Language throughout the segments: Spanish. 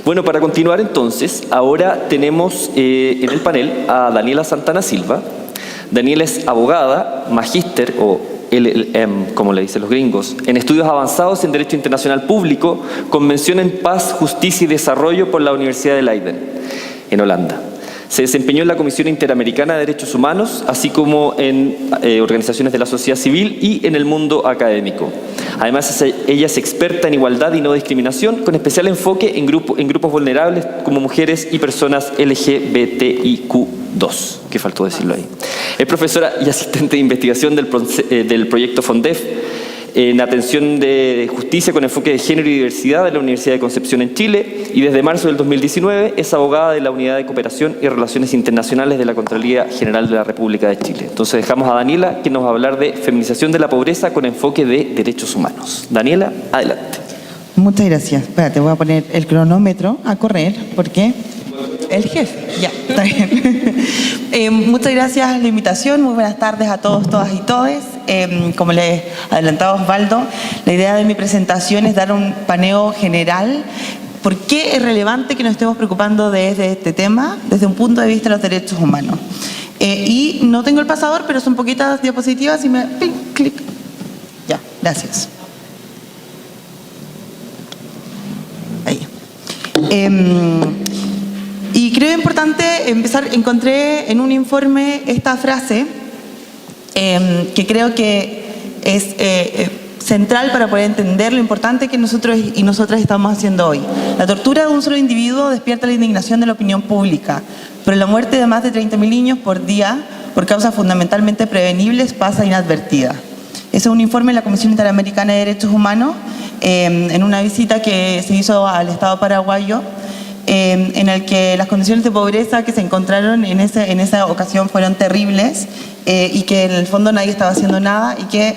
Bueno, para continuar entonces, ahora tenemos en el panel a Daniela Santana Silva. Daniela es abogada, magíster o LLM, como le dicen los gringos, en estudios avanzados en Derecho Internacional Público, con mención en Paz, Justicia y Desarrollo por la Universidad de Leiden, en Holanda. Se desempeñó en la Comisión Interamericana de Derechos Humanos, así como en organizaciones de la sociedad civil y en el mundo académico. Además, ella es experta en igualdad y no discriminación, con especial enfoque en grupos vulnerables como mujeres y personas LGBTIQ2, que faltó decirlo ahí. Es profesora y asistente de investigación del proyecto FONDEF, en atención de justicia con enfoque de género y diversidad de la Universidad de Concepción en Chile, y desde marzo del 2019 es abogada de la Unidad de Cooperación y Relaciones Internacionales de la Contraloría General de la República de Chile. Entonces dejamos a Daniela, que nos va a hablar de feminización de la pobreza con enfoque de derechos humanos. Daniela, adelante. Muchas gracias. Espérate, voy a poner el cronómetro a correr, porque el jefe, ya, está bien. Muchas gracias a la invitación, muy buenas tardes a todos, todas y todes. Como les adelantaba Osvaldo, la idea de mi presentación es dar un paneo general. ¿Por qué es relevante que nos estemos preocupando de este tema desde un punto de vista de los derechos humanos? Y no tengo el pasador, pero son poquitas diapositivas y me... clic. Ya, gracias. Ahí. Y creo importante empezar, encontré en un informe esta frase que creo que es central para poder entender lo importante que nosotros y nosotras estamos haciendo hoy. La tortura de un solo individuo despierta la indignación de la opinión pública, pero la muerte de más de 30.000 niños por día, por causas fundamentalmente prevenibles, pasa inadvertida. Ese es un informe de la Comisión Interamericana de Derechos Humanos en una visita que se hizo al Estado paraguayo, en el que las condiciones de pobreza que se encontraron en esa ocasión fueron terribles, y que en el fondo nadie estaba haciendo nada, y que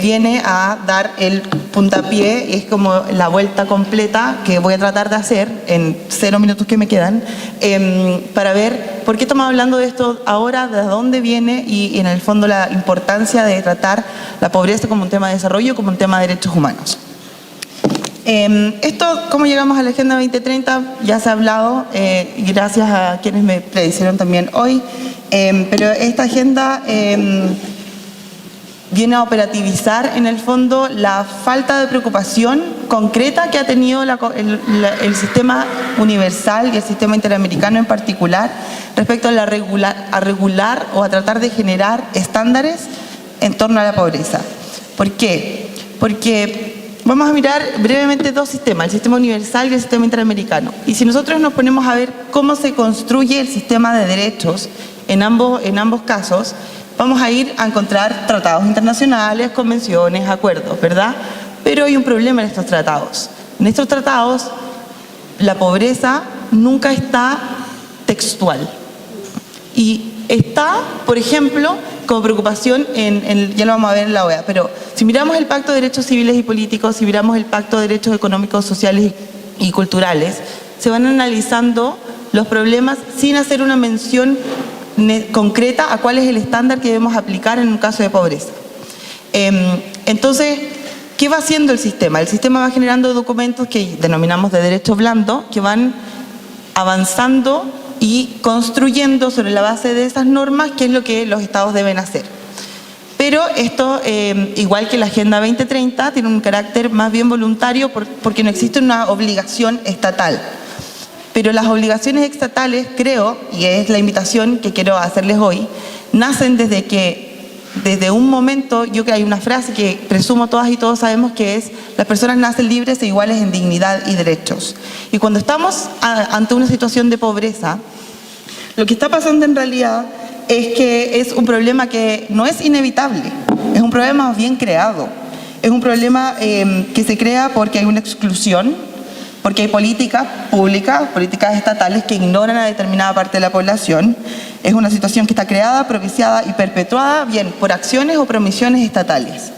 viene a dar el puntapié, es como la vuelta completa que voy a tratar de hacer en 0 minutos que me quedan, para ver por qué estamos hablando de esto ahora, de dónde viene y en el fondo la importancia de tratar la pobreza como un tema de desarrollo, como un tema de derechos humanos. Esto, cómo llegamos a la Agenda 2030, ya se ha hablado, y gracias a quienes me predicieron también hoy, pero esta agenda viene a operativizar en el fondo la falta de preocupación concreta que ha tenido el sistema universal y el sistema interamericano en particular respecto a regular o a tratar de generar estándares en torno a la pobreza. ¿Por qué? Porque vamos a mirar brevemente dos sistemas, el sistema universal y el sistema interamericano. Y si nosotros nos ponemos a ver cómo se construye el sistema de derechos en ambos casos, vamos a ir a encontrar tratados internacionales, convenciones, acuerdos, ¿verdad? Pero hay un problema en estos tratados. En estos tratados, la pobreza nunca está textual. Y está, por ejemplo, como preocupación ya lo vamos a ver en la OEA, pero si miramos el Pacto de Derechos Civiles y Políticos, si miramos el Pacto de Derechos Económicos, Sociales y Culturales, se van analizando los problemas sin hacer una mención concreta a cuál es el estándar que debemos aplicar en un caso de pobreza. Entonces, ¿qué va haciendo el sistema? El sistema va generando documentos que denominamos de derecho blando, que van avanzando y construyendo sobre la base de esas normas qué es lo que los estados deben hacer. Pero esto, igual que la Agenda 2030, tiene un carácter más bien voluntario porque no existe una obligación estatal. Pero las obligaciones estatales, creo, y es la invitación que quiero hacerles hoy, nacen desde un momento, yo creo que hay una frase que presumo todas y todos sabemos que es: las personas nacen libres e iguales en dignidad y derechos. Y cuando estamos ante una situación de pobreza, lo que está pasando en realidad es que es un problema que no es inevitable, es un problema más bien creado. Es un problema que se crea porque hay una exclusión, porque hay políticas públicas, políticas estatales que ignoran a determinada parte de la población. Es una situación que está creada, propiciada y perpetuada, bien por acciones o por omisiones estatales.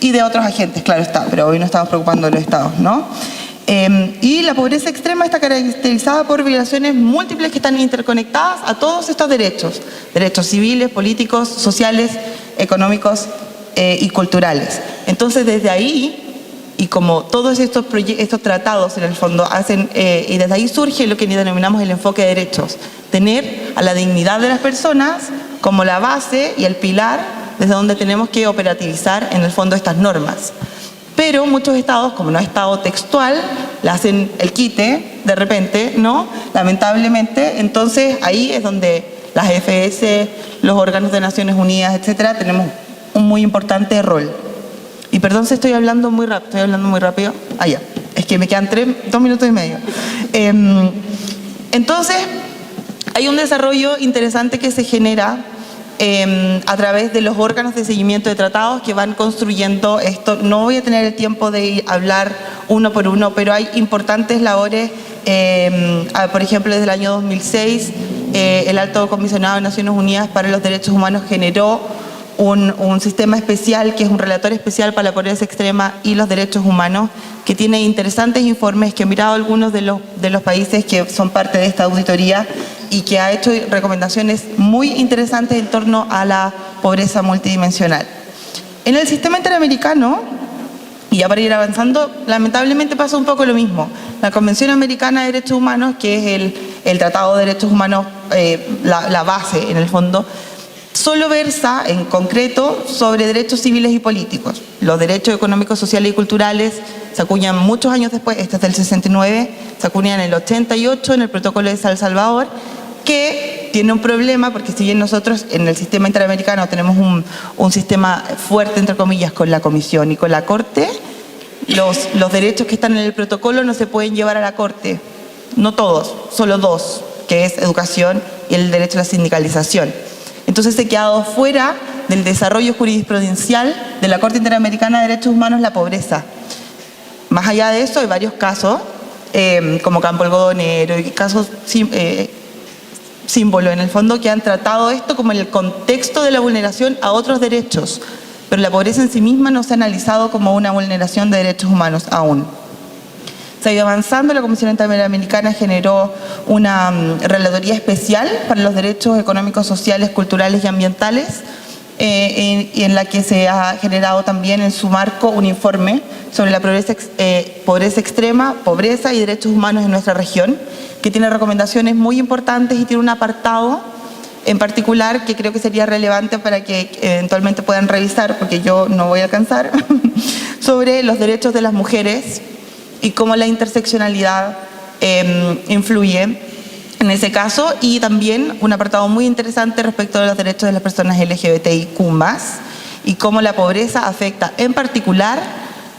Y de otros agentes, claro está, pero hoy no estamos preocupando de los estados, ¿no? Y la pobreza extrema está caracterizada por violaciones múltiples que están interconectadas a todos estos derechos. Derechos civiles, políticos, sociales, económicos, y culturales. Entonces, desde ahí, y como todos estos tratados en el fondo hacen, y desde ahí surge lo que denominamos el enfoque de derechos, tener a la dignidad de las personas como la base y el pilar desde donde tenemos que operativizar en el fondo estas normas. Pero muchos estados, como no es estado textual, le hacen el quite de repente, ¿no? Lamentablemente, entonces ahí es donde las FS, los órganos de Naciones Unidas, etcétera, tenemos un muy importante rol. Y perdón si estoy hablando muy rápido, Ah, ya, es que me quedan 2 minutos y medio. Entonces, hay un desarrollo interesante que se genera a través de los órganos de seguimiento de tratados que van construyendo esto. No voy a tener el tiempo de hablar uno por uno, pero hay importantes labores, por ejemplo, desde el año 2006, el Alto Comisionado de Naciones Unidas para los Derechos Humanos generó un sistema especial que es un relator especial para la pobreza extrema y los derechos humanos, que tiene interesantes informes, que ha mirado algunos de los países que son parte de esta auditoría y que ha hecho recomendaciones muy interesantes en torno a la pobreza multidimensional. En el sistema interamericano, y ya para ir avanzando, lamentablemente pasa un poco lo mismo. La Convención Americana de Derechos Humanos, que es el Tratado de Derechos Humanos, la base en el fondo, solo versa en concreto sobre derechos civiles y políticos. Los derechos económicos, sociales y culturales se acuñan muchos años después, este es del 69, se acuñan en el 88 en el Protocolo de San Salvador, que tiene un problema porque si bien nosotros en el sistema interamericano tenemos un sistema fuerte, entre comillas, con la Comisión y con la Corte, los derechos que están en el protocolo no se pueden llevar a la Corte, no todos, solo 2, que es educación y el derecho a la sindicalización. Entonces se ha quedado fuera del desarrollo jurisprudencial de la Corte Interamericana de Derechos Humanos la pobreza. Más allá de eso hay varios casos, como Campo Algodonero y casos símbolo en el fondo, que han tratado esto como en el contexto de la vulneración a otros derechos, pero la pobreza en sí misma no se ha analizado como una vulneración de derechos humanos aún. Se ha ido avanzando, la Comisión Interamericana generó una relatoría especial para los derechos económicos, sociales, culturales y ambientales, y en la que se ha generado también en su marco un informe sobre la pobreza extrema, pobreza y derechos humanos en nuestra región, que tiene recomendaciones muy importantes y tiene un apartado en particular que creo que sería relevante para que eventualmente puedan revisar, porque yo no voy a alcanzar, sobre los derechos de las mujeres y cómo la interseccionalidad influye en ese caso, y también un apartado muy interesante respecto de los derechos de las personas LGBTIQ+, y cómo la pobreza afecta en particular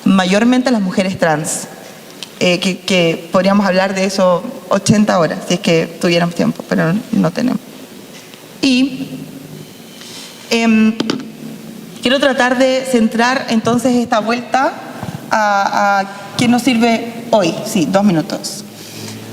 mayormente a las mujeres trans, que podríamos hablar de eso 80 horas, si es que tuviéramos tiempo, pero no tenemos. Y quiero tratar de centrar entonces esta vuelta a qué nos sirve hoy. Sí, 2 minutos.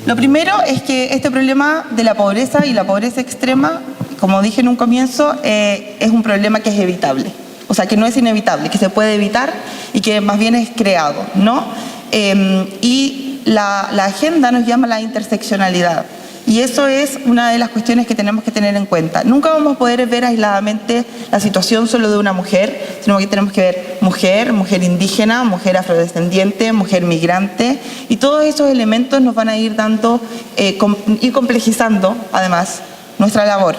Lo primero es que este problema de la pobreza y la pobreza extrema, como dije en un comienzo, es un problema que es evitable. O sea, que no es inevitable, que se puede evitar y que más bien es creado, ¿no? Y la agenda nos llama la interseccionalidad. Y eso es una de las cuestiones que tenemos que tener en cuenta. Nunca vamos a poder ver aisladamente la situación solo de una mujer, sino que tenemos que ver mujer indígena, mujer afrodescendiente, mujer migrante, y todos esos elementos nos van a ir dando y complejizando, además, nuestra labor.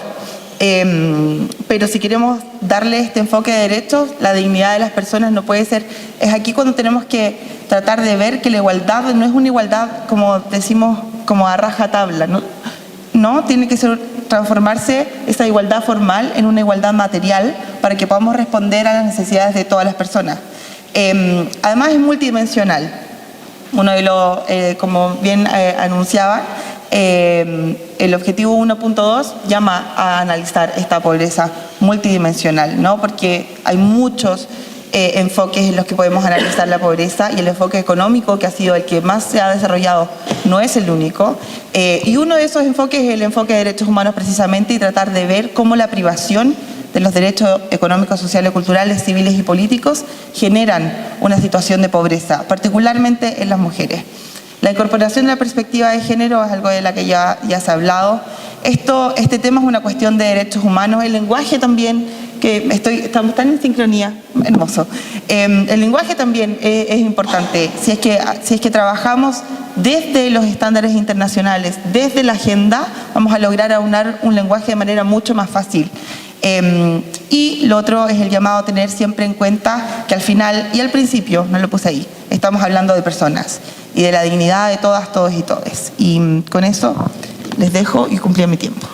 Pero si queremos darle este enfoque de derechos, la dignidad de las personas no puede ser... Es aquí cuando tenemos que tratar de ver que la igualdad no es una igualdad, como decimos, como a rajatabla, ¿no? Tiene que transformarse esa igualdad formal en una igualdad material para que podamos responder a las necesidades de todas las personas. Además es multidimensional. Uno de los, como bien anunciaba, el objetivo 1.2 llama a analizar esta pobreza multidimensional, ¿no? Porque hay muchos enfoques en los que podemos analizar la pobreza, y el enfoque económico, que ha sido el que más se ha desarrollado, no es el único. Y uno de esos enfoques es el enfoque de derechos humanos precisamente, y tratar de ver cómo la privación de los derechos económicos, sociales, culturales, civiles y políticos generan una situación de pobreza, particularmente en las mujeres. La incorporación de la perspectiva de género es algo de la que ya se ha hablado. Este tema es una cuestión de derechos humanos. El lenguaje también que estamos tan en sincronía, hermoso. El lenguaje también es importante. Si es que trabajamos desde los estándares internacionales, desde la agenda, vamos a lograr aunar un lenguaje de manera mucho más fácil. Y lo otro es el llamado a tener siempre en cuenta que al final y al principio, no lo puse ahí, estamos hablando de personas y de la dignidad de todas, todos y todes. Y con eso les dejo y cumplí mi tiempo.